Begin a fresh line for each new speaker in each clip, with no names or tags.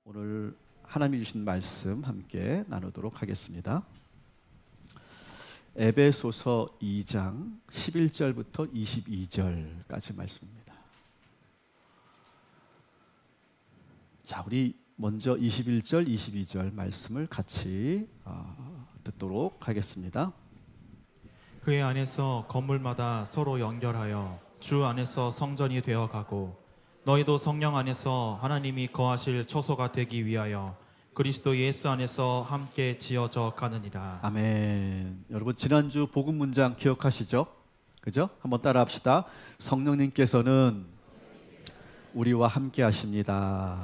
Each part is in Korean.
오늘 하나님이 주신 말씀 함께 나누도록 하겠습니다. 에베소서 2장 11절부터 22절까지 말씀입니다. 자, 우리 먼저 21절, 22절 말씀을 같이 듣도록 하겠습니다.
그의 안에서 건물마다 서로 연결하여 주 안에서 성전이 되어가고 너희도 성령 안에서 하나님이 거하실 초소가 되기 위하여 그리스도 예수 안에서 함께 지어져 가느니라.
아멘. 여러분 지난주 복음 문장 기억하시죠? 그죠? 한번 따라 합시다. 성령님께서는 우리와 함께 하십니다.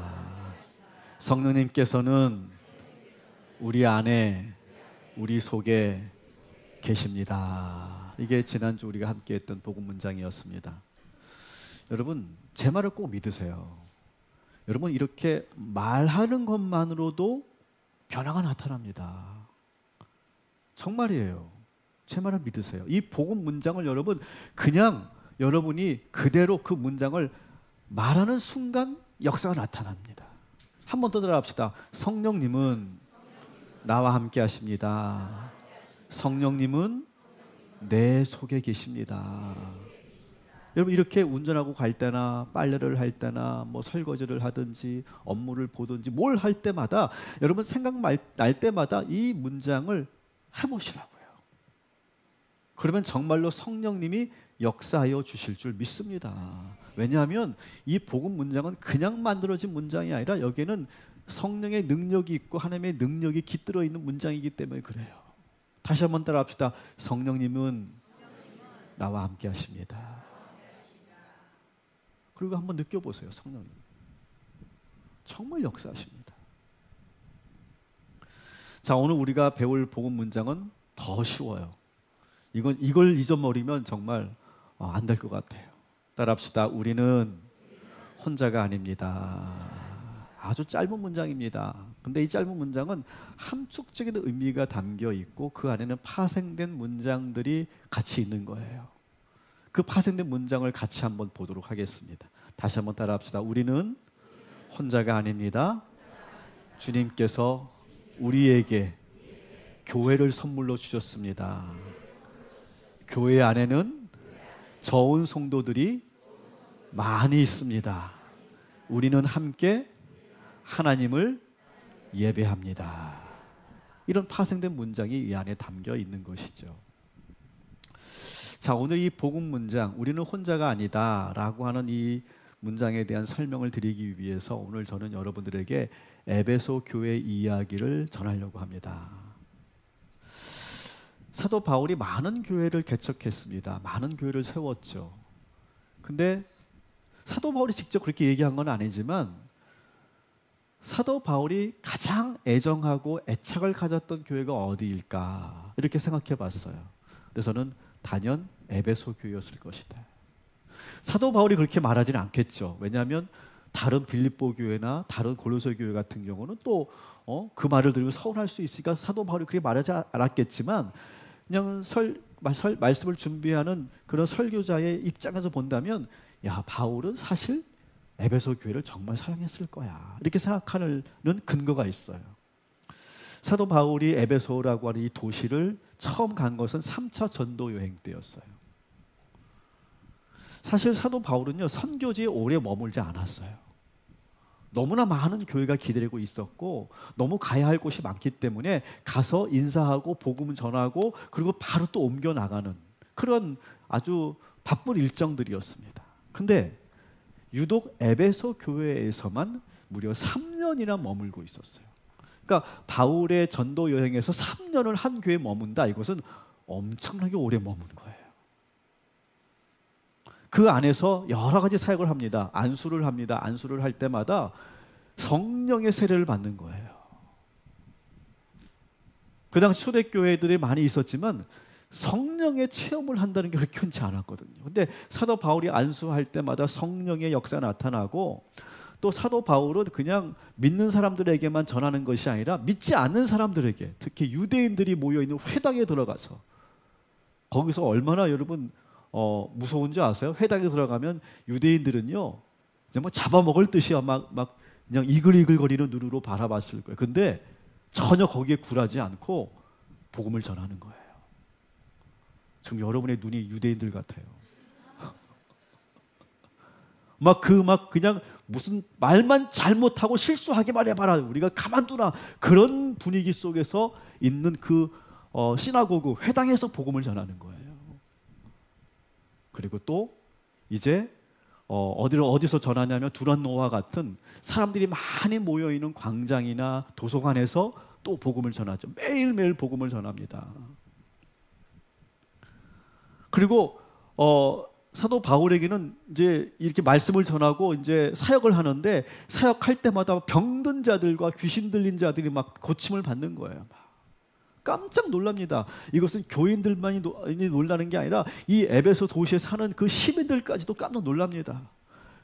성령님께서는 우리 안에, 우리 속에 계십니다. 이게 지난주 우리가 함께 했던 복음 문장이었습니다. 여러분 제 말을 꼭 믿으세요. 여러분 이렇게 말하는 것만으로도 변화가 나타납니다. 정말이에요. 제 말을 믿으세요. 이 복음 문장을 여러분 그냥 여러분이 그대로 그 문장을 말하는 순간 역사가 나타납니다. 한 번 더 따라합시다. 성령님은 나와 함께 하십니다. 성령님은 내 속에 계십니다. 여러분 이렇게 운전하고 갈 때나 빨래를 할 때나 뭐 설거지를 하든지 업무를 보든지 뭘 할 때마다 여러분 생각날 때마다 이 문장을 해보시라고요. 그러면 정말로 성령님이 역사하여 주실 줄 믿습니다. 왜냐하면 이 복음 문장은 그냥 만들어진 문장이 아니라 여기에는 성령의 능력이 있고 하나님의 능력이 깃들어 있는 문장이기 때문에 그래요. 다시 한번 따라합시다. 성령님은 나와 함께 하십니다. 그리고 한번 느껴보세요. 성령님 정말 역사하십니다. 자, 오늘 우리가 배울 복음 문장은 더 쉬워요. 이걸 잊어버리면 정말 안 될 것 같아요. 따라합시다. 우리는 혼자가 아닙니다. 아주 짧은 문장입니다. 근데 이 짧은 문장은 함축적인 의미가 담겨 있고 그 안에는 파생된 문장들이 같이 있는 거예요. 그 파생된 문장을 같이 한번 보도록 하겠습니다. 다시 한번 따라합시다. 우리는 혼자가 아닙니다. 주님께서 우리에게 교회를 선물로 주셨습니다. 교회 안에는 저온 성도들이 많이 있습니다. 우리는 함께 하나님을 예배합니다. 이런 파생된 문장이 이 안에 담겨 있는 것이죠. 자, 오늘 이 복음 문장 우리는 혼자가 아니다 라고 하는 이 문장에 대한 설명을 드리기 위해서 오늘 저는 여러분들에게 에베소 교회 이야기를 전하려고 합니다. 사도 바울이 많은 교회를 개척했습니다. 많은 교회를 세웠죠. 근데 사도 바울이 직접 그렇게 얘기한 건 아니지만 사도 바울이 가장 애정하고 애착을 가졌던 교회가 어디일까 이렇게 생각해 봤어요. 그래서 저는 단연 에베소 교회였을 것이다. 사도 바울이 그렇게 말하지는 않겠죠. 왜냐하면 다른 빌립보 교회나 다른 고로새 교회 같은 경우는 또 그 말을 들으면 서운할 수 있으니까 사도 바울이 그렇게 말하지 않았겠지만 그냥 말씀을 준비하는 그런 설교자의 입장에서 본다면 야, 바울은 사실 에베소 교회를 정말 사랑했을 거야 이렇게 생각하는 근거가 있어요. 사도 바울이 에베소라고 하는 이 도시를 처음 간 것은 3차 전도 여행 때였어요. 사실 사도 바울은요 선교지에 오래 머물지 않았어요. 너무나 많은 교회가 기다리고 있었고 너무 가야 할 곳이 많기 때문에 가서 인사하고 복음 전하고 그리고 바로 또 옮겨 나가는 그런 아주 바쁜 일정들이었습니다. 근데 유독 에베소 교회에서만 무려 3년이나 머물고 있었어요. 그러니까 바울의 전도 여행에서 3년을 한 교회에 머문다. 이것은 엄청나게 오래 머문 거예요. 그 안에서 여러 가지 사역을 합니다. 안수를 합니다. 안수를 할 때마다 성령의 세례를 받는 거예요. 그 당시 초대교회들이 많이 있었지만 성령의 체험을 한다는 게 그렇게 흔치 않았거든요. 근데 사도 바울이 안수할 때마다 성령의 역사가 나타나고 또 사도 바울은 그냥 믿는 사람들에게만 전하는 것이 아니라 믿지 않는 사람들에게 특히 유대인들이 모여있는 회당에 들어가서 거기서 얼마나 여러분 무서운지 아세요? 회당에 들어가면 유대인들은요 이제 뭐 잡아먹을 듯이 막 그냥 이글이글거리는 눈으로 바라봤을 거예요. 근데 전혀 거기에 굴하지 않고 복음을 전하는 거예요. 지금 여러분의 눈이 유대인들 같아요. 그냥 무슨 말만 잘못하고 실수하기만 해봐라, 우리가 가만두나, 그런 분위기 속에서 있는 그 시나고그 회당에서 복음을 전하는 거예요. 그리고 또 이제 어디서 전하냐면 두란노와 같은 사람들이 많이 모여있는 광장이나 도서관에서 또 복음을 전하죠. 매일매일 복음을 전합니다. 그리고 사도 바울에게는 이제 이렇게 말씀을 전하고 이제 사역을 하는데, 사역할 때마다 병든 자들과 귀신 들린 자들이 막 고침을 받는 거예요. 깜짝 놀랍니다. 이것은 교인들만이 놀라는 게 아니라 이 에베소 도시에 사는 그 시민들까지도 깜짝 놀랍니다.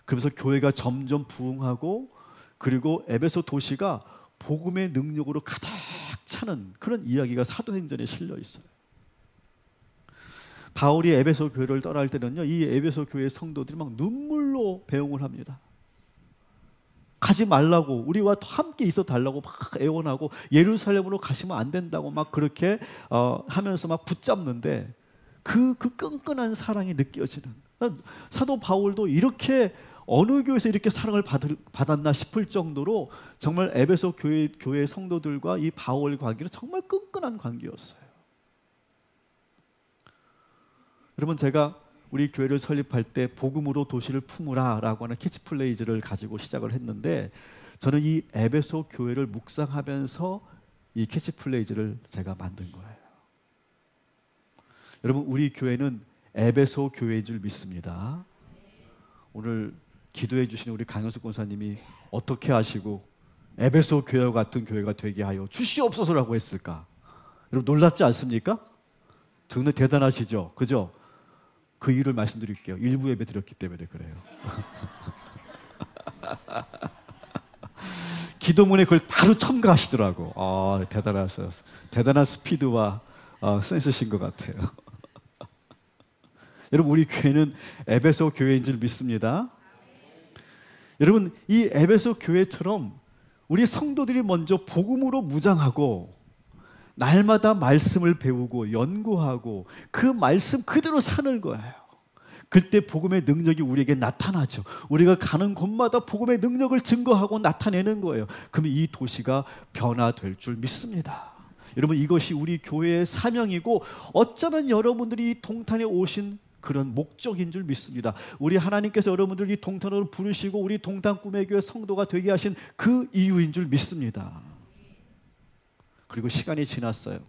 그래서 교회가 점점 부흥하고, 그리고 에베소 도시가 복음의 능력으로 가득 차는 그런 이야기가 사도행전에 실려 있어요. 바울이 에베소 교회를 떠날 때는요, 이 에베소 교회 성도들이 막 눈물로 배웅을 합니다. 가지 말라고, 우리와 함께 있어 달라고 막 애원하고, 예루살렘으로 가시면 안 된다고 막 그렇게 하면서 막 붙잡는데, 그 끈끈한 사랑이 느껴지는, 사도 바울도 이렇게 어느 교회에서 이렇게 사랑을 받았나 싶을 정도로 정말 에베소 교회 성도들과 이 바울의 관계는 정말 끈끈한 관계였어요. 여러분, 제가 우리 교회를 설립할 때 복음으로 도시를 품으라 라고 하는 캐치플레이즈를 가지고 시작을 했는데, 저는 이 에베소 교회를 묵상하면서 이 캐치플레이즈를 제가 만든 거예요. 여러분, 우리 교회는 에베소 교회인 줄 믿습니다. 오늘 기도해 주신 우리 강현숙 권사님이 어떻게 하시고 에베소 교회와 같은 교회가 되게 하여 주시옵소서라고 했을까? 여러분, 놀랍지 않습니까? 정말 대단하시죠? 그죠? 그 이유를 말씀드릴게요. 일부 예배 드렸기 때문에 그래요. 기도문에 그걸 바로 첨가하시더라고. 대단하셨어요. 대단한 스피드와 센스신 것 같아요. 여러분, 우리 교회는 에베소 교회인 줄 믿습니다. 여러분, 이 에베소 교회처럼 우리 성도들이 먼저 복음으로 무장하고 날마다 말씀을 배우고 연구하고 그 말씀 그대로 사는 거예요. 그때 복음의 능력이 우리에게 나타나죠. 우리가 가는 곳마다 복음의 능력을 증거하고 나타내는 거예요. 그러면 이 도시가 변화될 줄 믿습니다. 여러분, 이것이 우리 교회의 사명이고, 어쩌면 여러분들이 이 동탄에 오신 그런 목적인 줄 믿습니다. 우리 하나님께서 여러분들이 동탄으로 부르시고 우리 동탄 꿈의 교회 성도가 되게 하신 그 이유인 줄 믿습니다. 그리고 시간이 지났어요.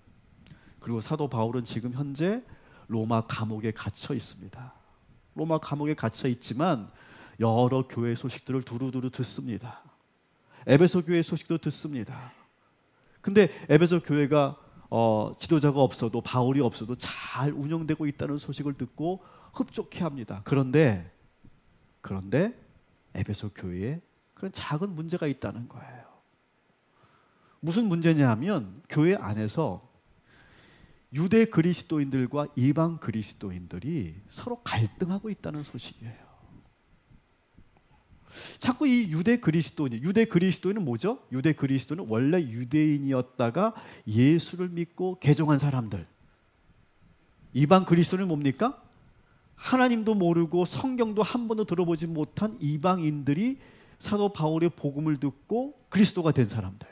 그리고 사도 바울은 지금 현재 로마 감옥에 갇혀 있습니다. 로마 감옥에 갇혀 있지만 여러 교회 소식들을 두루두루 듣습니다. 에베소 교회 소식도 듣습니다. 근데 에베소 교회가 지도자가 없어도, 바울이 없어도 잘 운영되고 있다는 소식을 듣고 흡족해합니다. 그런데 에베소 교회에 그런 작은 문제가 있다는 거예요. 무슨 문제냐 하면, 교회 안에서 유대 그리스도인들과 이방 그리스도인들이 서로 갈등하고 있다는 소식이에요. 자꾸 이 유대 그리스도인은 뭐죠? 유대 그리스도는 원래 유대인이었다가 예수를 믿고 개종한 사람들. 이방 그리스도는 뭡니까? 하나님도 모르고 성경도 한 번도 들어보지 못한 이방인들이 사도 바울의 복음을 듣고 그리스도가 된 사람들.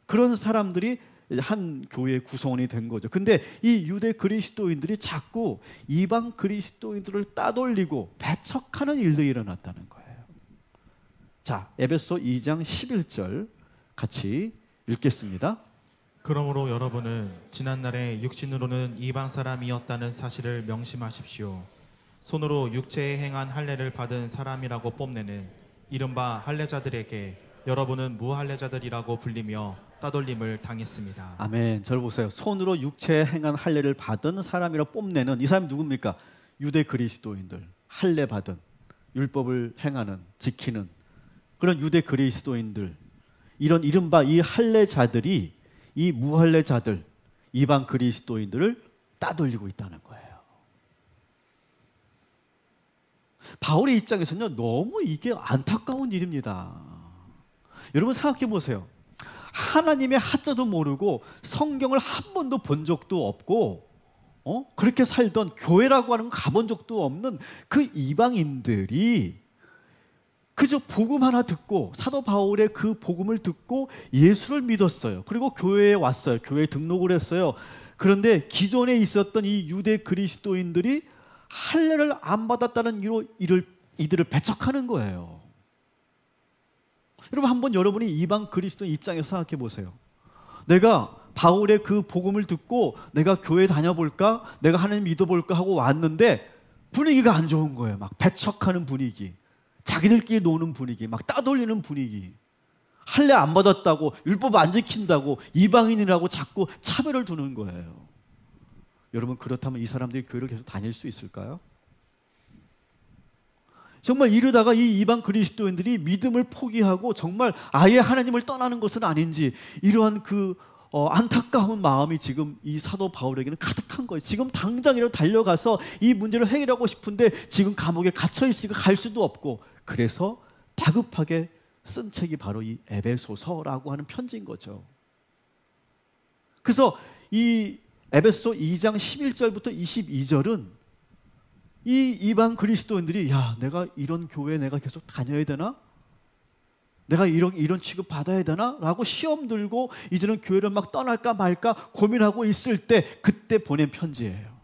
그런 사람들이 한 교회의 구성원이 된 거죠. 근데 이 유대 그리스도인들이 자꾸 이방 그리스도인들을 따돌리고 배척하는 일들이 일어났다는 거예요. 자, 에베소 2장 11절 같이 읽겠습니다.
그러므로 여러분은 지난날에 육신으로는 이방 사람이었다는 사실을 명심하십시오. 손으로 육체에 행한 할례를 받은 사람이라고 뽐내는 이른바 할례자들에게 여러분은 무할례자들이라고 불리며 따돌림을 당했습니다.
아멘. 저를 보세요. 손으로 육체에 행한 할례를 받은 사람이라고 뽐내는 이 사람이 누굽니까? 유대 그리스도인들, 할례 받은, 율법을 행하는, 지키는 그런 유대 그리스도인들, 이런 이른바 이 할례자들이 이 무할례자들, 이방 그리스도인들을 따돌리고 있다는 거예요. 바울의 입장에서는요, 너무 이게 안타까운 일입니다. 여러분 생각해 보세요. 하나님의 하자도 모르고 성경을 한 번도 본 적도 없고 그렇게 살던 교회라고 하는 거 가본 적도 없는 그 이방인들이 그저 복음 하나 듣고 사도 바울의 그 복음을 듣고 예수를 믿었어요. 그리고 교회에 왔어요. 교회에 등록을 했어요. 그런데 기존에 있었던 이 유대 그리스도인들이 할례를 안 받았다는 이유로 이들을 배척하는 거예요. 여러분 한번 여러분이 이방 그리스도인 입장에서 생각해 보세요. 내가 바울의 그 복음을 듣고 내가 교회 다녀볼까? 내가 하나님 믿어볼까? 하고 왔는데 분위기가 안 좋은 거예요. 막 배척하는 분위기, 자기들끼리 노는 분위기, 막 따돌리는 분위기, 할례 안 받았다고, 율법 안 지킨다고, 이방인이라고 자꾸 차별을 두는 거예요. 여러분 그렇다면 이 사람들이 교회를 계속 다닐 수 있을까요? 정말 이러다가 이 이방 그리스도인들이 믿음을 포기하고 정말 아예 하나님을 떠나는 것은 아닌지 이러한 그 안타까운 마음이 지금 이 사도 바울에게는 가득한 거예요. 지금 당장이라도 달려가서 이 문제를 해결하고 싶은데 지금 감옥에 갇혀 있으니까 갈 수도 없고, 그래서 다급하게 쓴 책이 바로 이 에베소서라고 하는 편지인 거죠. 그래서 이 에베소 2장 11절부터 22절은 이 이방 그리스도인들이 야, 내가 이런 교회에 내가 계속 다녀야 되나? 내가 이런 취급 받아야 되나? 라고 시험 들고 이제는 교회를 막 떠날까 말까 고민하고 있을 때 그때 보낸 편지예요.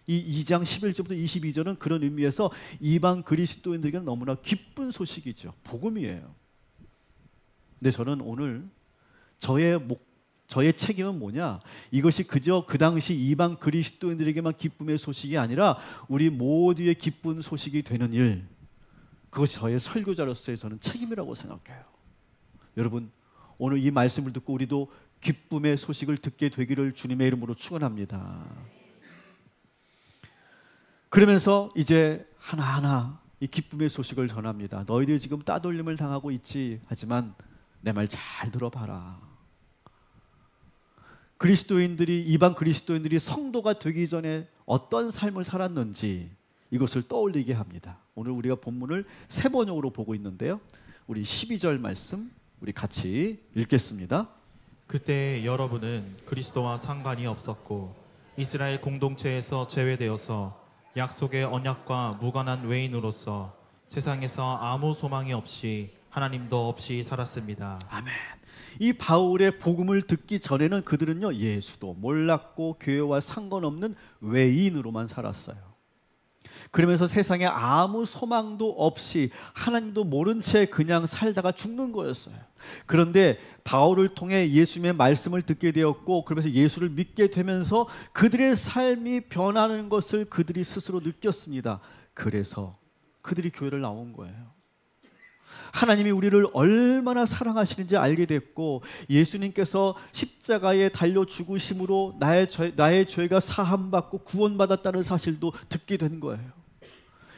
이 2장 11절부터 22절은 그런 의미에서 이방 그리스도인들에게는 너무나 기쁜 소식이죠. 복음이에요. 근데 저는 오늘 저의 책임은 뭐냐? 이것이 그저 그 당시 이방 그리스도인들에게만 기쁨의 소식이 아니라 우리 모두의 기쁜 소식이 되는 일, 그것이 저의 설교자로서의 저는 책임이라고 생각해요. 여러분 오늘 이 말씀을 듣고 우리도 기쁨의 소식을 듣게 되기를 주님의 이름으로 축원합니다. 그러면서 이제 하나하나 이 기쁨의 소식을 전합니다. 너희들이 지금 따돌림을 당하고 있지, 하지만 내 말 잘 들어봐라. 이방 그리스도인들이 성도가 되기 전에 어떤 삶을 살았는지 이것을 떠올리게 합니다. 오늘 우리가 본문을 세 번역으로 보고 있는데요, 우리 12절 말씀 우리 같이 읽겠습니다.
그때 여러분은 그리스도와 상관이 없었고 이스라엘 공동체에서 제외되어서 약속의 언약과 무관한 외인으로서 세상에서 아무 소망이 없이 하나님도 없이 살았습니다.
아멘. 이 바울의 복음을 듣기 전에는 그들은요, 예수도 몰랐고 교회와 상관없는 외인으로만 살았어요. 그러면서 세상에 아무 소망도 없이 하나님도 모른 채 그냥 살다가 죽는 거였어요. 그런데 바울을 통해 예수님의 말씀을 듣게 되었고, 그러면서 예수를 믿게 되면서 그들의 삶이 변하는 것을 그들이 스스로 느꼈습니다. 그래서 그들이 교회를 나온 거예요. 하나님이 우리를 얼마나 사랑하시는지 알게 됐고, 예수님께서 십자가에 달려 죽으심으로 나의 죄가 사함받고 구원받았다는 사실도 듣게 된 거예요.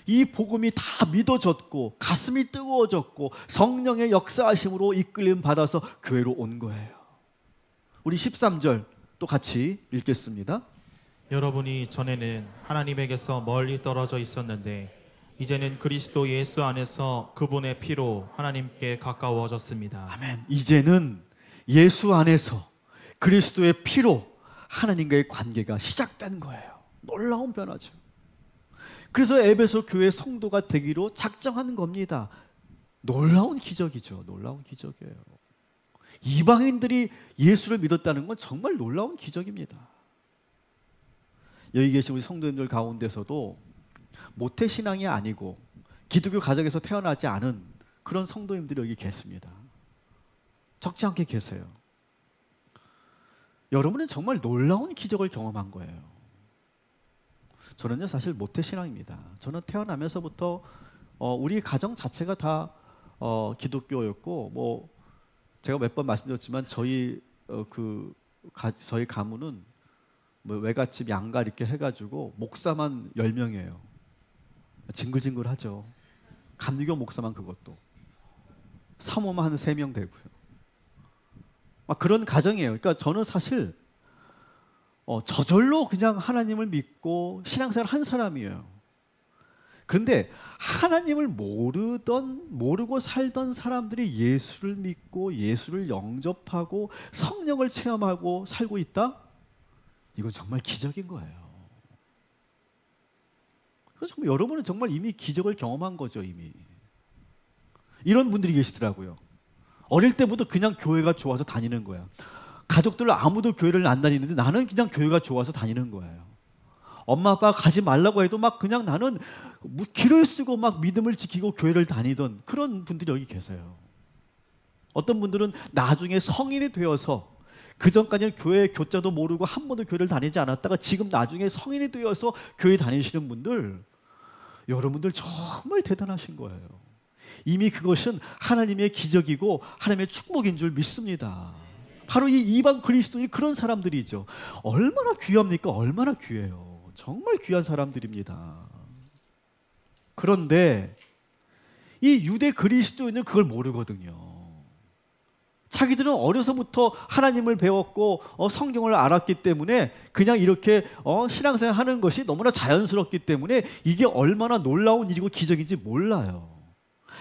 이 복음이 다 믿어졌고 가슴이 뜨거워졌고 성령의 역사하심으로 이끌림 받아서 교회로 온 거예요. 우리 13절 또 같이 읽겠습니다.
여러분이 전에는 하나님에게서 멀리 떨어져 있었는데 이제는 그리스도 예수 안에서 그분의 피로 하나님께 가까워졌습니다.
아멘. 이제는 예수 안에서 그리스도의 피로 하나님과의 관계가 시작된 거예요. 놀라운 변화죠. 그래서 에베소 교회 성도가 되기로 작정한 겁니다. 놀라운 기적이죠. 놀라운 기적이에요. 이방인들이 예수를 믿었다는 건 정말 놀라운 기적입니다. 여기 계신 우리 성도님들 가운데서도 모태신앙이 아니고 기독교 가정에서 태어나지 않은 그런 성도님들이 여기 계십니다. 적지 않게 계세요. 여러분은 정말 놀라운 기적을 경험한 거예요. 저는요 사실 모태신앙입니다. 저는 태어나면서부터 우리 가정 자체가 다 기독교였고, 뭐 제가 몇 번 말씀드렸지만 저희 가문은 뭐 외갓집 양가 이렇게 해가지고 목사만 10명이에요. 징글징글하죠. 감리교 목사만 그것도. 사모만 한 3명 되고요. 막 그런 가정이에요. 그러니까 저는 사실 저절로 그냥 하나님을 믿고 신앙생활 한 사람이에요. 그런데 하나님을 모르고 살던 사람들이 예수를 믿고 예수를 영접하고 성령을 체험하고 살고 있다? 이건 정말 기적인 거예요. 정말 여러분은 정말 이미 기적을 경험한 거죠. 이미 이런 분들이 계시더라고요. 어릴 때부터 그냥 교회가 좋아서 다니는 거야. 가족들 아무도 교회를 안 다니는데 나는 그냥 교회가 좋아서 다니는 거예요. 엄마 아빠가 가지 말라고 해도 막 그냥 나는 길을 쓰고 막 믿음을 지키고 교회를 다니던 그런 분들이 여기 계세요. 어떤 분들은 나중에 성인이 되어서 그 전까지는 교회 교자도 모르고 한 번도 교회를 다니지 않았다가 지금 나중에 성인이 되어서 교회 다니시는 분들, 여러분들 정말 대단하신 거예요. 이미 그것은 하나님의 기적이고 하나님의 축복인 줄 믿습니다. 바로 이 이방 그리스도인 그런 사람들이죠. 얼마나 귀합니까? 얼마나 귀해요. 정말 귀한 사람들입니다. 그런데 이 유대 그리스도인은 그걸 모르거든요. 자기들은 어려서부터 하나님을 배웠고 성경을 알았기 때문에 그냥 이렇게 신앙생활 하는 것이 너무나 자연스럽기 때문에 이게 얼마나 놀라운 일이고 기적인지 몰라요.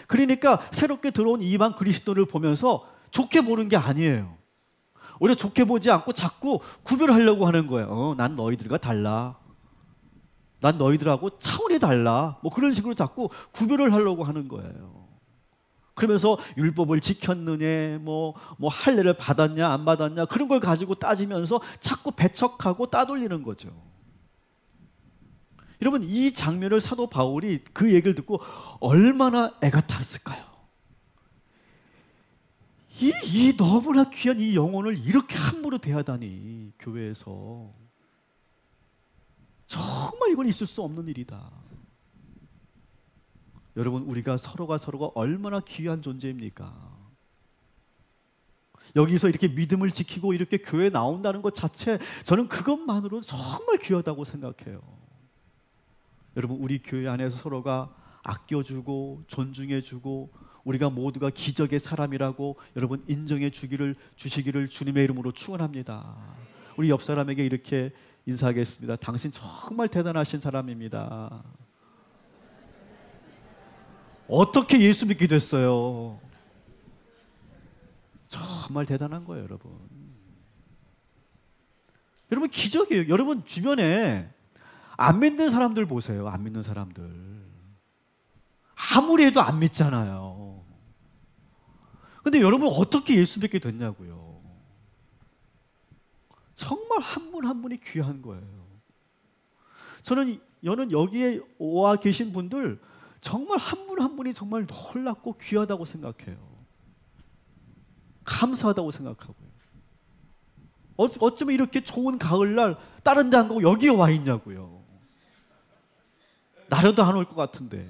그러니까 새롭게 들어온 이방 그리스도를 보면서 좋게 보는 게 아니에요. 오히려 좋게 보지 않고 자꾸 구별하려고 하는 거예요. 난 너희들과 달라. 난 너희들하고 차원이 달라. 뭐 그런 식으로 자꾸 구별을 하려고 하는 거예요. 그러면서 율법을 지켰느냐, 뭐 할례를 받았냐 안 받았냐 그런 걸 가지고 따지면서 자꾸 배척하고 따돌리는 거죠. 여러분 이 장면을 사도 바울이 그 얘기를 듣고 얼마나 애가 탔을까요? 이 너무나 귀한 이 영혼을 이렇게 함부로 대하다니 교회에서 정말 이건 있을 수 없는 일이다. 여러분 우리가 서로가 얼마나 귀한 존재입니까? 여기서 이렇게 믿음을 지키고 이렇게 교회에 나온다는 것 자체 저는 그것만으로 정말 귀하다고 생각해요. 여러분 우리 교회 안에서 서로가 아껴주고 존중해주고 우리가 모두가 기적의 사람이라고 여러분 인정해 주시기를 주님의 이름으로 축원합니다. 우리 옆 사람에게 이렇게 인사하겠습니다. 당신 정말 대단하신 사람입니다. 어떻게 예수 믿게 됐어요? 정말 대단한 거예요, 여러분. 여러분 기적이에요. 여러분 주변에 안 믿는 사람들 보세요. 안 믿는 사람들. 아무리 해도 안 믿잖아요. 근데 여러분 어떻게 예수 믿게 됐냐고요. 정말 한 분 한 분이 귀한 거예요. 저는 여기에 와 계신 분들 정말 한 분 한 분이 정말 놀랍고 귀하다고 생각해요. 감사하다고 생각하고요. 어쩌면 이렇게 좋은 가을날 다른 데 안 가고 여기에 와 있냐고요. 나라도 안 올 것 같은데.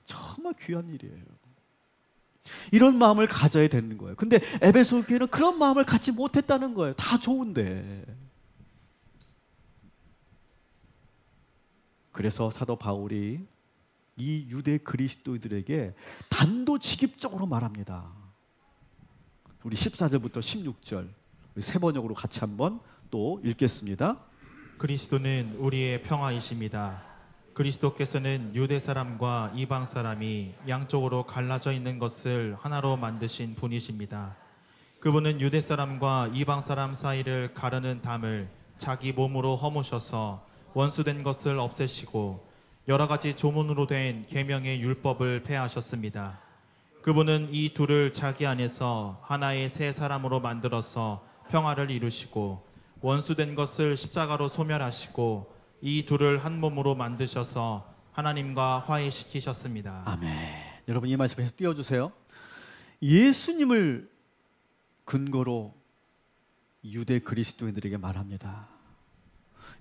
정말 귀한 일이에요. 이런 마음을 가져야 되는 거예요. 근데 에베소 교회는 그런 마음을 갖지 못했다는 거예요. 다 좋은데. 그래서 사도 바울이 이 유대 그리스도인들에게 단도직입적으로 말합니다. 우리 14절부터 16절 세 번역으로 같이 한번 또 읽겠습니다.
그리스도는 우리의 평화이십니다. 그리스도께서는 유대 사람과 이방 사람이 양쪽으로 갈라져 있는 것을 하나로 만드신 분이십니다. 그분은 유대 사람과 이방 사람 사이를 가르는 담을 자기 몸으로 허무셔서 원수된 것을 없애시고 여러 가지 조문으로 된 계명의 율법을 폐하셨습니다. 그분은 이 둘을 자기 안에서 하나의 새 사람으로 만들어서 평화를 이루시고 원수된 것을 십자가로 소멸하시고 이 둘을 한 몸으로 만드셔서 하나님과 화해시키셨습니다.
아멘. 여러분 이 말씀에서 띄워주세요. 예수님을 근거로 유대 그리스도인들에게 말합니다.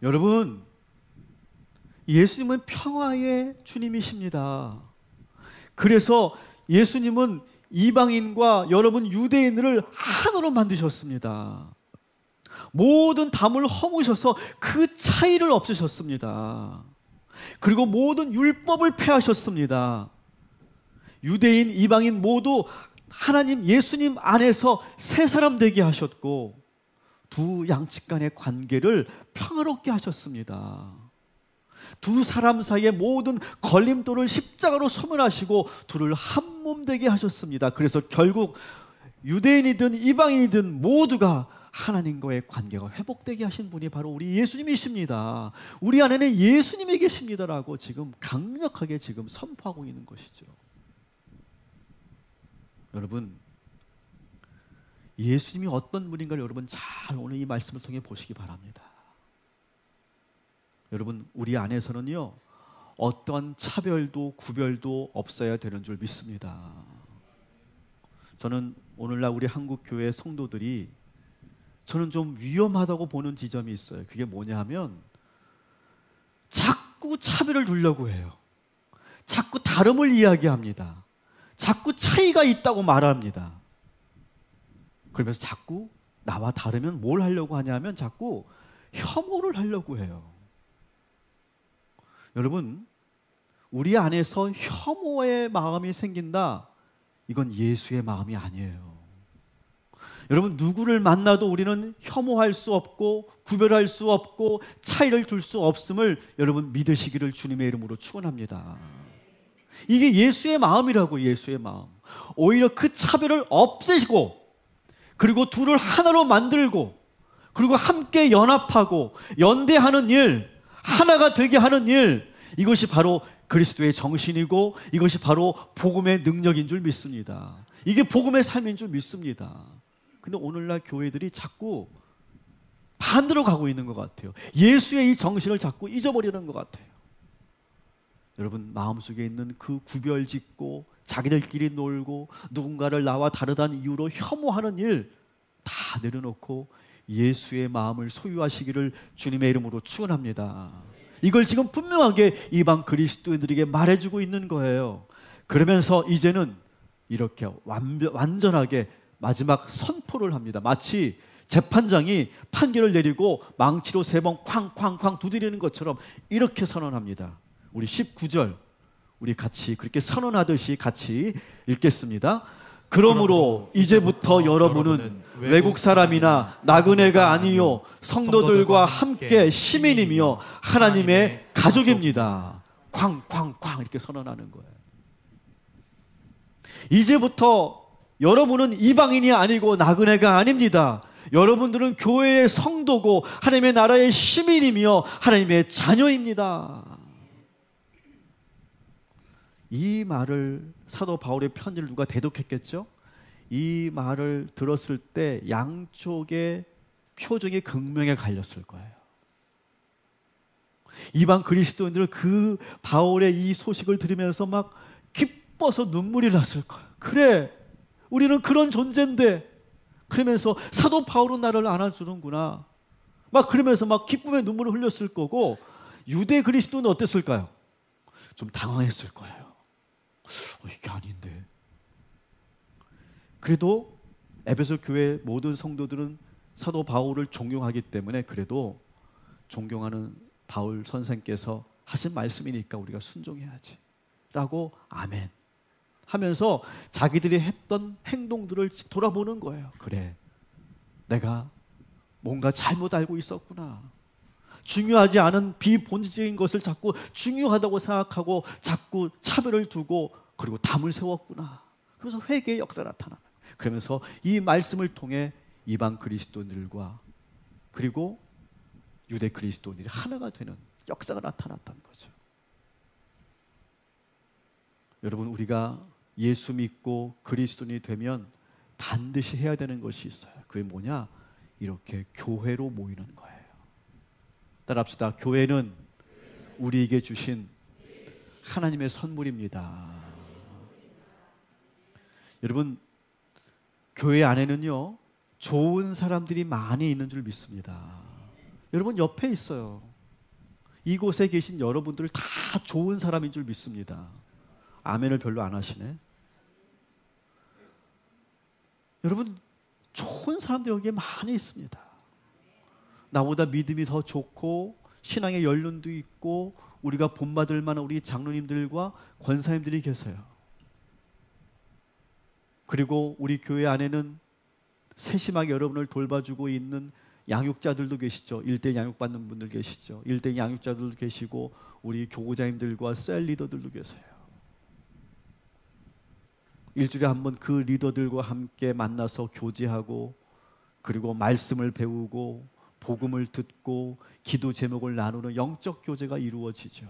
여러분 예수님은 평화의 주님이십니다. 그래서 예수님은 이방인과 여러분 유대인을 하나로 만드셨습니다. 모든 담을 허무셔서 그 차이를 없애셨습니다. 그리고 모든 율법을 폐하셨습니다. 유대인, 이방인 모두 하나님 예수님 안에서 새 사람 되게 하셨고 두 양측 간의 관계를 평화롭게 하셨습니다. 두 사람 사이의 모든 걸림돌을 십자가로 소멸하시고 둘을 한 몸 되게 하셨습니다. 그래서 결국 유대인이든 이방인이든 모두가 하나님과의 관계가 회복되게 하신 분이 바로 우리 예수님이십니다. 우리 안에는 예수님이 계십니다라고 지금 강력하게 지금 선포하고 있는 것이죠. 여러분, 예수님이 어떤 분인가를 여러분 잘 오늘 이 말씀을 통해 보시기 바랍니다. 여러분, 우리 안에서는요, 어떠한 차별도 구별도 없어야 되는 줄 믿습니다. 저는 오늘날 우리 한국 교회 성도들이 저는 좀 위험하다고 보는 지점이 있어요. 그게 뭐냐 하면 자꾸 차별을 두려고 해요. 자꾸 다름을 이야기합니다. 자꾸 차이가 있다고 말합니다. 그러면서 자꾸 나와 다르면 뭘 하려고 하냐면 자꾸 혐오를 하려고 해요. 여러분, 우리 안에서 혐오의 마음이 생긴다. 이건 예수의 마음이 아니에요. 여러분, 누구를 만나도 우리는 혐오할 수 없고 구별할 수 없고 차이를 둘 수 없음을 여러분 믿으시기를 주님의 이름으로 축원합니다. 이게 예수의 마음이라고. 예수의 마음. 오히려 그 차별을 없애시고 그리고 둘을 하나로 만들고 그리고 함께 연합하고 연대하는 일, 하나가 되게 하는 일, 이것이 바로 그리스도의 정신이고 이것이 바로 복음의 능력인 줄 믿습니다. 이게 복음의 삶인 줄 믿습니다. 근데 오늘날 교회들이 자꾸 반대로 가고 있는 것 같아요. 예수의 이 정신을 자꾸 잊어버리는 것 같아요. 여러분, 마음속에 있는 그 구별짓고 자기들끼리 놀고 누군가를 나와 다르다는 이유로 혐오하는 일 다 내려놓고 예수의 마음을 소유하시기를 주님의 이름으로 축원합니다. 이걸 지금 분명하게 이방 그리스도인들에게 말해주고 있는 거예요. 그러면서 이제는 이렇게 완전하게 마지막 선포를 합니다. 마치 재판장이 판결을 내리고 망치로 3번 쾅쾅쾅 두드리는 것처럼 이렇게 선언합니다. 우리 19절 우리 같이 그렇게 선언하듯이 같이 읽겠습니다. 그러므로 이제부터 여러분은 외국 사람이나 나그네가 아니요 성도들과 함께 시민이며 하나님의 가족입니다. 쾅쾅쾅 이렇게 선언하는 거예요. 이제부터 여러분은 이방인이 아니고 나그네가 아닙니다. 여러분들은 교회의 성도고 하나님의 나라의 시민이며 하나님의 자녀입니다. 이 말을 사도 바울의 편지를 누가 대독했겠죠? 이 말을 들었을 때 양쪽의 표정이 극명에 갈렸을 거예요. 이방 그리스도인들은 그 바울의 이 소식을 들으면서 막 기뻐서 눈물이 났을 거예요. 그래, 우리는 그런 존재인데, 그러면서 사도 바울은 나를 안아주는구나. 막 그러면서 막 기쁨의 눈물을 흘렸을 거고, 유대 그리스도는 어땠을까요? 좀 당황했을 거예요. 이게 아닌데. 그래도 에베소 교회 모든 성도들은 사도 바울을 존경하기 때문에 그래도 존경하는 바울 선생께서 하신 말씀이니까 우리가 순종해야지 라고 아멘 하면서 자기들이 했던 행동들을 돌아보는 거예요. 그래, 내가 뭔가 잘못 알고 있었구나. 중요하지 않은 비본질적인 것을 자꾸 중요하다고 생각하고 자꾸 차별을 두고 그리고 담을 세웠구나. 그래서 회개의 역사가 나타나는 거예요. 그러면서 이 말씀을 통해 이방 그리스도인들과 그리고 유대 그리스도인들이 하나가 되는 역사가 나타났다는 거죠. 여러분, 우리가 예수 믿고 그리스도인이 되면 반드시 해야 되는 것이 있어요. 그게 뭐냐? 이렇게 교회로 모이는 거예요. 따라합시다. 교회는 우리에게 주신 하나님의 선물입니다. 여러분, 교회 안에는요 좋은 사람들이 많이 있는 줄 믿습니다. 여러분 옆에 있어요. 이곳에 계신 여러분들 다 좋은 사람인 줄 믿습니다. 아멘을 별로 안 하시네. 여러분, 좋은 사람들 여기에 많이 있습니다. 나보다 믿음이 더 좋고 신앙의 연륜도 있고 우리가 본받을 만한 우리 장로님들과 권사님들이 계세요. 그리고 우리 교회 안에는 세심하게 여러분을 돌봐주고 있는 양육자들도 계시죠. 1대1 양육받는 분들 계시죠. 1대1 양육자들도 계시고 우리 교구자님들과 셀 리더들도 계세요. 일주일에 한 번 그 리더들과 함께 만나서 교제하고 그리고 말씀을 배우고 복음을 듣고 기도 제목을 나누는 영적 교제가 이루어지죠.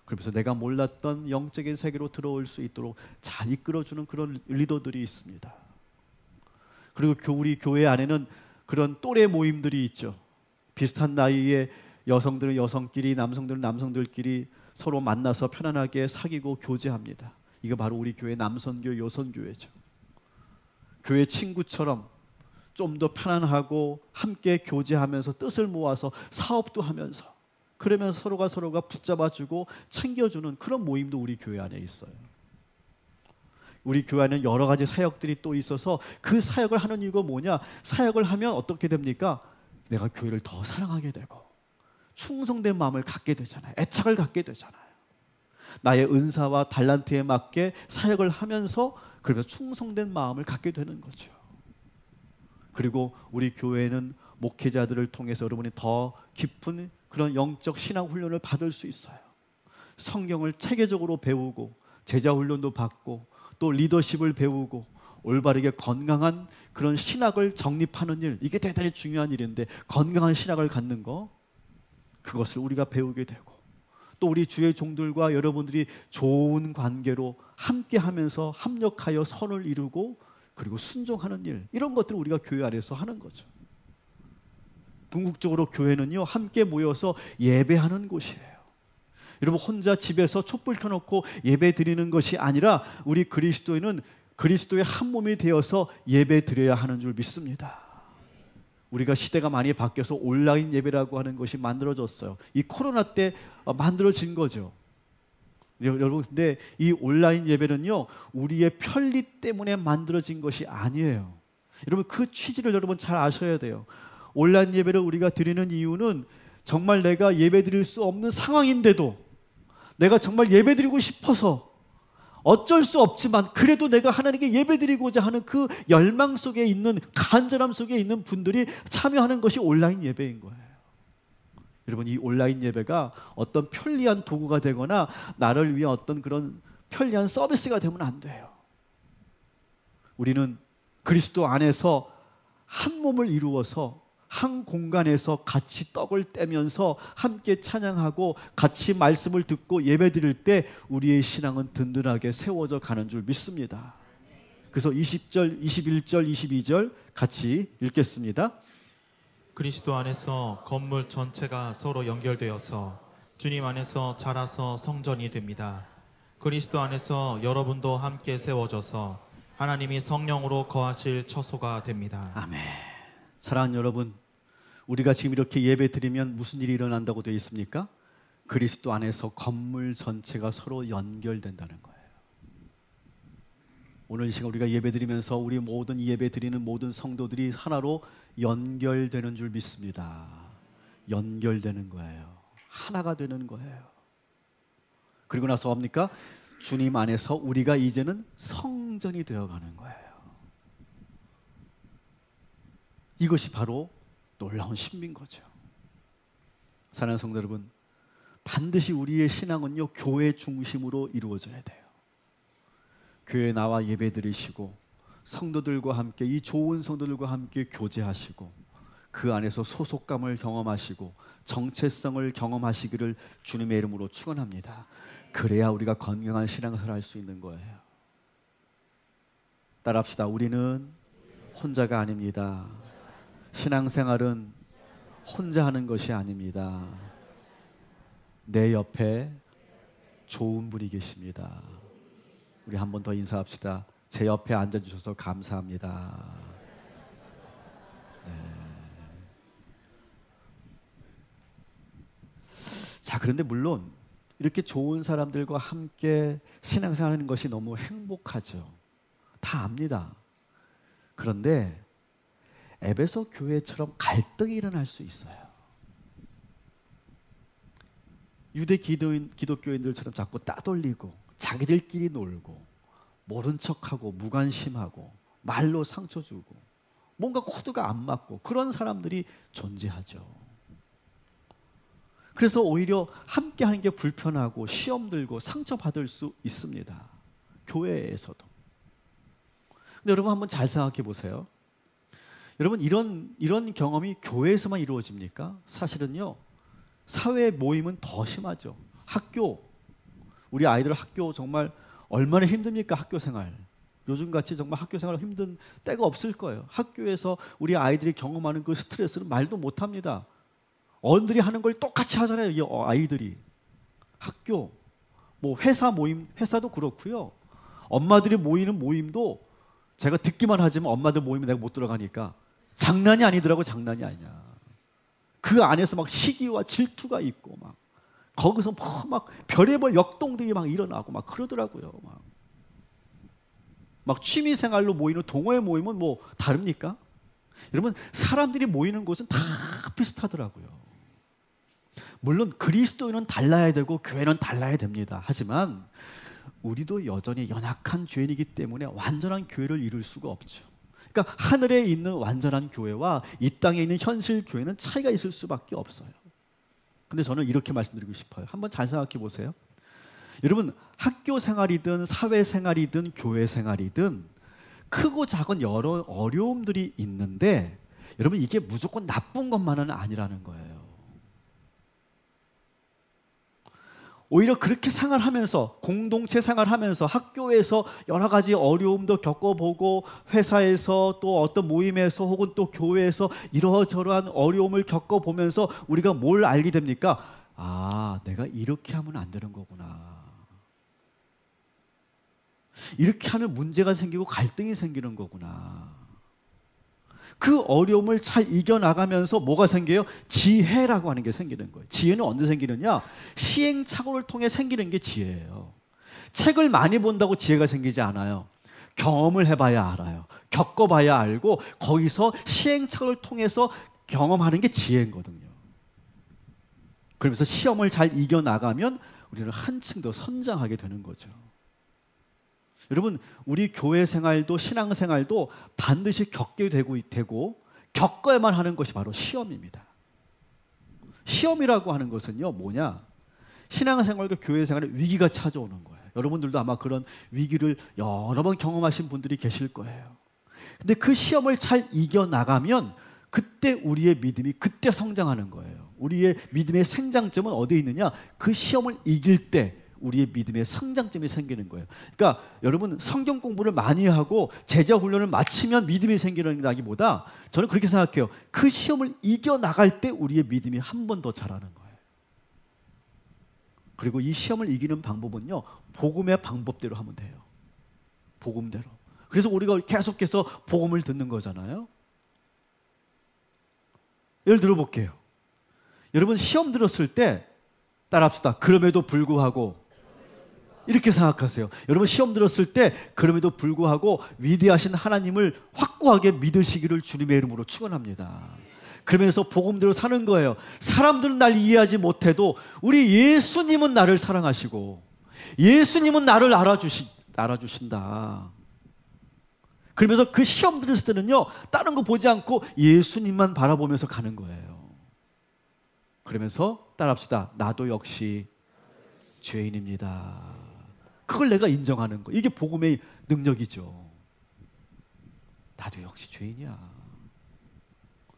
그러면서 내가 몰랐던 영적인 세계로 들어올 수 있도록 잘 이끌어주는 그런 리더들이 있습니다. 그리고 우리 교회 안에는 그런 또래 모임들이 있죠. 비슷한 나이의 여성들은 여성끼리, 남성들은 남성들끼리 서로 만나서 편안하게 사귀고 교제합니다. 이거 바로 우리 교회 남선교, 여선교회죠. 교회 친구처럼 좀 더 편안하고 함께 교제하면서 뜻을 모아서 사업도 하면서 그러면서 서로가 붙잡아주고 챙겨주는 그런 모임도 우리 교회 안에 있어요. 우리 교회 안에는 여러 가지 사역들이 또 있어서 그 사역을 하는 이유가 뭐냐? 사역을 하면 어떻게 됩니까? 내가 교회를 더 사랑하게 되고 충성된 마음을 갖게 되잖아요. 애착을 갖게 되잖아요. 나의 은사와 달란트에 맞게 사역을 하면서 그러면서 충성된 마음을 갖게 되는 거죠. 그리고 우리 교회는 목회자들을 통해서 여러분이 더 깊은 그런 영적 신앙 훈련을 받을 수 있어요. 성경을 체계적으로 배우고 제자 훈련도 받고 또 리더십을 배우고 올바르게 건강한 그런 신학을 정립하는 일, 이게 대단히 중요한 일인데 건강한 신학을 갖는 거, 그것을 우리가 배우게 되고 또 우리 주의 종들과 여러분들이 좋은 관계로 함께하면서 합력하여 선을 이루고 그리고 순종하는 일, 이런 것들을 우리가 교회 안에서 하는 거죠. 궁극적으로 교회는요, 함께 모여서 예배하는 곳이에요. 여러분, 혼자 집에서 촛불 켜놓고 예배 드리는 것이 아니라 우리 그리스도인은 그리스도의 한 몸이 되어서 예배 드려야 하는 줄 믿습니다. 우리가 시대가 많이 바뀌어서 온라인 예배라고 하는 것이 만들어졌어요. 이 코로나 때 만들어진 거죠. 여러분, 근데 이 온라인 예배는요, 우리의 편리 때문에 만들어진 것이 아니에요. 여러분, 그 취지를 여러분 잘 아셔야 돼요. 온라인 예배를 우리가 드리는 이유는 정말 내가 예배 드릴 수 없는 상황인데도 내가 정말 예배 드리고 싶어서 어쩔 수 없지만 그래도 내가 하나님께 예배 드리고자 하는 그 열망 속에 있는, 간절함 속에 있는 분들이 참여하는 것이 온라인 예배인 거예요. 여러분, 이 온라인 예배가 어떤 편리한 도구가 되거나 나를 위한 어떤 그런 편리한 서비스가 되면 안 돼요. 우리는 그리스도 안에서 한 몸을 이루어서 한 공간에서 같이 떡을 떼면서 함께 찬양하고 같이 말씀을 듣고 예배드릴 때 우리의 신앙은 든든하게 세워져 가는 줄 믿습니다. 그래서 20절, 21절, 22절 같이 읽겠습니다.
그리스도 안에서 건물 전체가 서로 연결되어서 주님 안에서 자라서 성전이 됩니다. 그리스도 안에서 여러분도 함께 세워져서 하나님이 성령으로 거하실 처소가 됩니다.
아멘. 사랑하는 여러분, 우리가 지금 이렇게 예배 드리면 무슨 일이 일어난다고 되어 있습니까? 그리스도 안에서 건물 전체가 서로 연결된다는 거예요. 오늘 이 시간 우리가 예배 드리면서 우리 모든 예배 드리는 모든 성도들이 하나로 연결되는 줄 믿습니다. 연결되는 거예요. 하나가 되는 거예요. 그리고 나서 뭡니까? 주님 안에서 우리가 이제는 성전이 되어가는 거예요. 이것이 바로 놀라운 신비인 거죠. 사랑하는 성도 여러분, 반드시 우리의 신앙은요, 교회 중심으로 이루어져야 돼요. 교회에 나와 예배 드리시고 성도들과 함께, 이 좋은 성도들과 함께 교제하시고 그 안에서 소속감을 경험하시고 정체성을 경험하시기를 주님의 이름으로 축원합니다. 그래야 우리가 건강한 신앙생활을 할 수 있는 거예요. 따라합시다. 우리는 혼자가 아닙니다. 신앙생활은 혼자 하는 것이 아닙니다. 내 옆에 좋은 분이 계십니다. 우리 한 번 더 인사합시다. 제 옆에 앉아주셔서 감사합니다. 네. 자, 그런데 물론 이렇게 좋은 사람들과 함께 신앙생활하는 것이 너무 행복하죠. 다 압니다. 그런데 에베소 교회처럼 갈등이 일어날 수 있어요. 유대 기독교인들처럼 자꾸 따돌리고 자기들끼리 놀고 모른 척하고 무관심하고 말로 상처 주고 뭔가 코드가 안 맞고 그런 사람들이 존재하죠. 그래서 오히려 함께 하는 게 불편하고 시험 들고 상처받을 수 있습니다. 교회에서도. 근데 여러분 한번 잘 생각해 보세요. 여러분 이런 경험이 교회에서만 이루어집니까? 사실은요. 사회 모임은 더 심하죠. 학교, 우리 아이들 학교 정말 얼마나 힘듭니까? 학교 생활. 요즘같이 정말 학교 생활 힘든 때가 없을 거예요. 학교에서 우리 아이들이 경험하는 그 스트레스는 말도 못합니다. 어른들이 하는 걸 똑같이 하잖아요. 이 아이들이. 학교, 뭐 회사 모임, 회사도 그렇고요. 엄마들이 모이는 모임도 제가 듣기만 하지만 엄마들 모임에 내가 못 들어가니까 장난이 아니더라고. 장난이 아니야. 그 안에서 막 시기와 질투가 있고 막 거기서 막 별의별 역동들이 막 일어나고 막 그러더라고요. 막 취미 생활로 모이는 동호회 모임은 뭐 다릅니까? 여러분 사람들이 모이는 곳은 다 비슷하더라고요. 물론 그리스도인은 달라야 되고 교회는 달라야 됩니다. 하지만 우리도 여전히 연약한 죄인이기 때문에 완전한 교회를 이룰 수가 없죠. 그러니까 하늘에 있는 완전한 교회와 이 땅에 있는 현실 교회는 차이가 있을 수밖에 없어요. 근데 저는 이렇게 말씀드리고 싶어요. 한번 잘 생각해 보세요. 여러분 학교 생활이든 사회 생활이든 교회 생활이든 크고 작은 여러 어려움들이 있는데 여러분 이게 무조건 나쁜 것만은 아니라는 거예요. 오히려 그렇게 생활하면서 공동체 생활하면서 학교에서 여러 가지 어려움도 겪어보고 회사에서 또 어떤 모임에서 혹은 또 교회에서 이러저러한 어려움을 겪어보면서 우리가 뭘 알게 됩니까? 아, 내가 이렇게 하면 안 되는 거구나. 이렇게 하면 문제가 생기고 갈등이 생기는 거구나. 그 어려움을 잘 이겨나가면서 뭐가 생겨요? 지혜라고 하는 게 생기는 거예요. 지혜는 언제 생기느냐? 시행착오를 통해 생기는 게 지혜예요. 책을 많이 본다고 지혜가 생기지 않아요. 경험을 해봐야 알아요. 겪어봐야 알고 거기서 시행착오를 통해서 경험하는 게 지혜거든요. 그러면서 시험을 잘 이겨나가면 우리는 한층 더 선장하게 되는 거죠. 여러분 우리 교회 생활도 신앙 생활도 반드시 겪게 되고 겪어야만 하는 것이 바로 시험입니다. 시험이라고 하는 것은요 뭐냐? 신앙 생활과 교회 생활에 위기가 찾아오는 거예요. 여러분들도 아마 그런 위기를 여러 번 경험하신 분들이 계실 거예요. 근데 그 시험을 잘 이겨나가면 그때 우리의 믿음이 그때 성장하는 거예요. 우리의 믿음의 생장점은 어디에 있느냐? 그 시험을 이길 때 우리의 믿음의 성장점이 생기는 거예요. 그러니까 여러분 성경 공부를 많이 하고 제자 훈련을 마치면 믿음이 생기는다기보다 저는 그렇게 생각해요. 그 시험을 이겨나갈 때 우리의 믿음이 한 번 더 자라는 거예요. 그리고 이 시험을 이기는 방법은요. 복음의 방법대로 하면 돼요. 복음대로. 그래서 우리가 계속해서 복음을 듣는 거잖아요. 예를 들어 볼게요. 여러분 시험 들었을 때 따라합시다. 그럼에도 불구하고 이렇게 생각하세요. 여러분 시험 들었을 때 그럼에도 불구하고 위대하신 하나님을 확고하게 믿으시기를 주님의 이름으로 축원합니다. 그러면서 복음대로 사는 거예요. 사람들은 날 이해하지 못해도 우리 예수님은 나를 사랑하시고 예수님은 나를 알아주신다. 그러면서 그 시험 들었을 때는요 다른 거 보지 않고 예수님만 바라보면서 가는 거예요. 그러면서 따라합시다. 나도 역시 죄인입니다. 그걸 내가 인정하는 거. 이게 복음의 능력이죠. 나도 역시 죄인이야.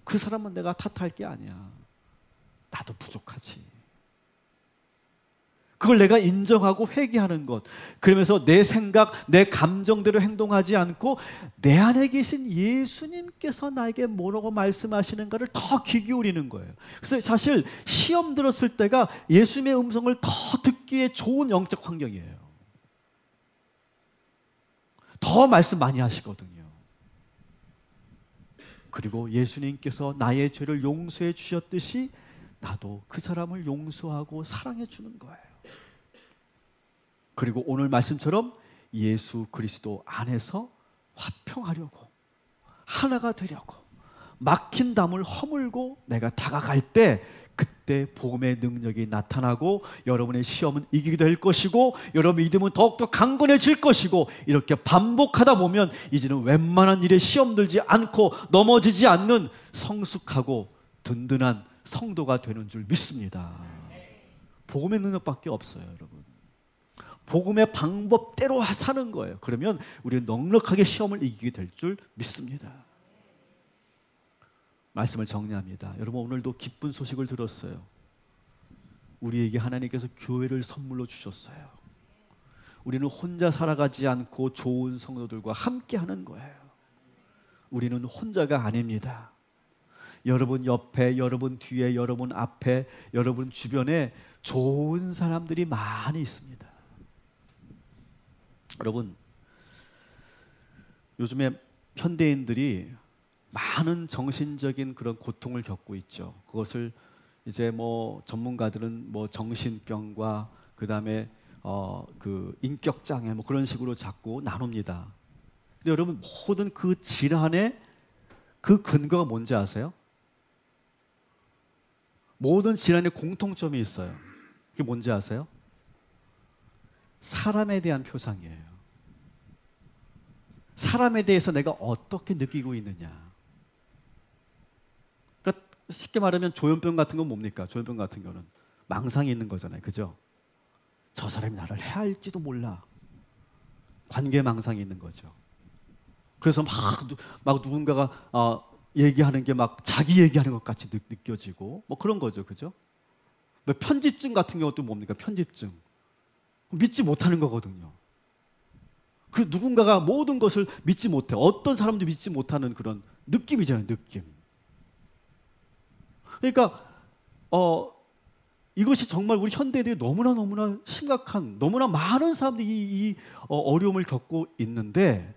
그 사람은 내가 탓할 게 아니야. 나도 부족하지. 그걸 내가 인정하고 회개하는 것. 그러면서 내 생각, 내 감정대로 행동하지 않고 내 안에 계신 예수님께서 나에게 뭐라고 말씀하시는가를 더 귀 기울이는 거예요. 그래서 사실 시험 들었을 때가 예수님의 음성을 더 듣기에 좋은 영적 환경이에요. 더 말씀 많이 하시거든요. 그리고 예수님께서 나의 죄를 용서해 주셨듯이 나도 그 사람을 용서하고 사랑해 주는 거예요. 그리고 오늘 말씀처럼 예수 그리스도 안에서 화평하려고 하나가 되려고 막힌 담을 허물고 내가 다가갈 때 그때 복음의 능력이 나타나고 여러분의 시험은 이기게 될 것이고 여러분의 믿음은 더욱더 강건해질 것이고, 이렇게 반복하다 보면 이제는 웬만한 일에 시험 들지 않고 넘어지지 않는 성숙하고 든든한 성도가 되는 줄 믿습니다. 복음의 능력밖에 없어요, 여러분. 복음의 방법대로 사는 거예요. 그러면 우리는 넉넉하게 시험을 이기게 될 줄 믿습니다. 말씀을 정리합니다. 여러분, 오늘도 기쁜 소식을 들었어요. 우리에게 하나님께서 교회를 선물로 주셨어요. 우리는 혼자 살아가지 않고 좋은 성도들과 함께 하는 거예요. 우리는 혼자가 아닙니다. 여러분 옆에, 여러분 뒤에, 여러분 앞에, 여러분 주변에 좋은 사람들이 많이 있습니다. 여러분, 요즘에 현대인들이 많은 정신적인 그런 고통을 겪고 있죠. 그것을 이제 뭐 전문가들은 뭐 정신병과 그다음에 그 인격 장애 뭐 그런 식으로 자꾸 나눕니다. 근데 여러분, 모든 그 질환의 그 근거가 뭔지 아세요? 모든 질환의 공통점이 있어요. 그게 뭔지 아세요? 사람에 대한 표상이에요. 사람에 대해서 내가 어떻게 느끼고 있느냐. 그러니까 쉽게 말하면 조현병 같은 건 뭡니까? 조현병 같은 거는 망상이 있는 거잖아요. 그죠? 저 사람이 나를 해할지도 몰라. 관계 망상이 있는 거죠. 그래서 막 누군가가 얘기하는 게 막 자기 얘기하는 것 같이 느껴지고 뭐 그런 거죠. 그죠? 편집증 같은 경우도 뭡니까? 편집증. 믿지 못하는 거거든요. 그 누군가가 모든 것을 믿지 못해. 어떤 사람도 믿지 못하는 그런 느낌이잖아요. 느낌. 그러니까 이것이 정말 우리 현대인들이 너무나 심각한, 너무나 많은 사람들이 이 어려움을 겪고 있는데,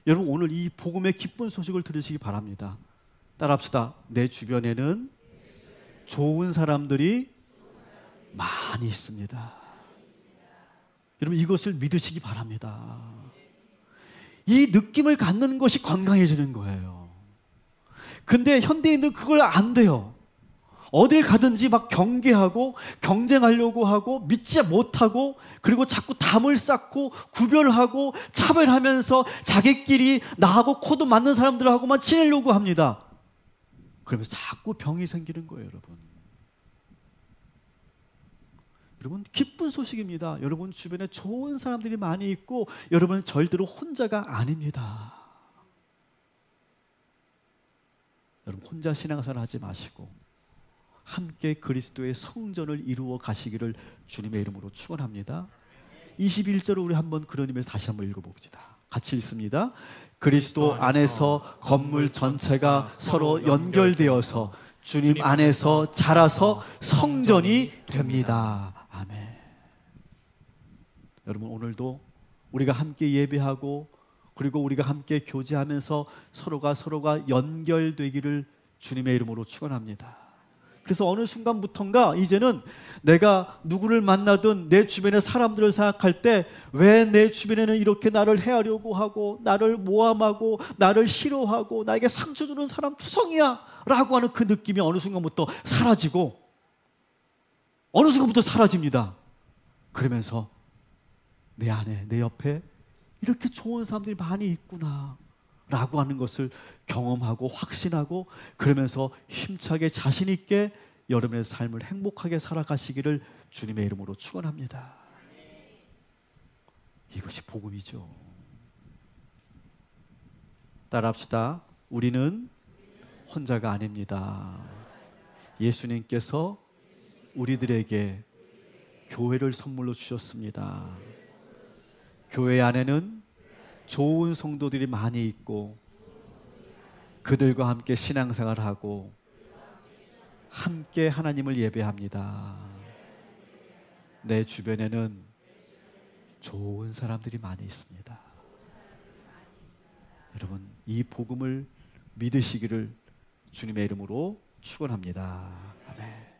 여러분 오늘 이 복음의 기쁜 소식을 들으시기 바랍니다. 따라합시다. 내 주변에는 좋은 사람들이 많이 있습니다. 여러분 이것을 믿으시기 바랍니다. 이 느낌을 갖는 것이 건강해지는 거예요. 근데 현대인들은 그걸 안 돼요. 어딜 가든지 막 경계하고 경쟁하려고 하고 믿지 못하고, 그리고 자꾸 담을 쌓고 구별하고 차별하면서 자기끼리 나하고 코도 맞는 사람들하고만 지내려고 합니다. 그러면서 자꾸 병이 생기는 거예요, 여러분. 여러분 기쁜 소식입니다. 여러분 주변에 좋은 사람들이 많이 있고 여러분은 절대로 혼자가 아닙니다. 여러분 혼자 신앙생활 하지 마시고 함께 그리스도의 성전을 이루어 가시기를 주님의 이름으로 축원합니다. 21절을 우리 한번 그런 의미에서 다시 한번 읽어봅시다. 같이 읽습니다. 그리스도 안에서 건물 전체가 서로 연결되어서 주님 안에서 자라서 성전이 됩니다. 아멘. 여러분 오늘도 우리가 함께 예배하고 그리고 우리가 함께 교제하면서 서로가 연결되기를 주님의 이름으로 축원합니다. 그래서 어느 순간부턴가 이제는 내가 누구를 만나든 내 주변의 사람들을 생각할 때 왜 내 주변에는 이렇게 나를 해하려고 하고 나를 모함하고 나를 싫어하고 나에게 상처 주는 사람 투성이야 라고 하는 그 느낌이 어느 순간부터 사라지고 어느 순간부터 사라집니다. 그러면서 내 안에 내 옆에 이렇게 좋은 사람들이 많이 있구나 라고 하는 것을 경험하고 확신하고, 그러면서 힘차게 자신 있게 여러분의 삶을 행복하게 살아가시기를 주님의 이름으로 축원합니다. 이것이 복음이죠. 따라합시다. 우리는 혼자가 아닙니다. 예수님께서 우리들에게 교회를 선물로 주셨습니다. 교회 안에는 좋은 성도들이 많이 있고 그들과 함께 신앙생활하고 함께 하나님을 예배합니다. 내 주변에는 좋은 사람들이 많이 있습니다. 여러분 이 복음을 믿으시기를 주님의 이름으로 축원합니다. 아멘.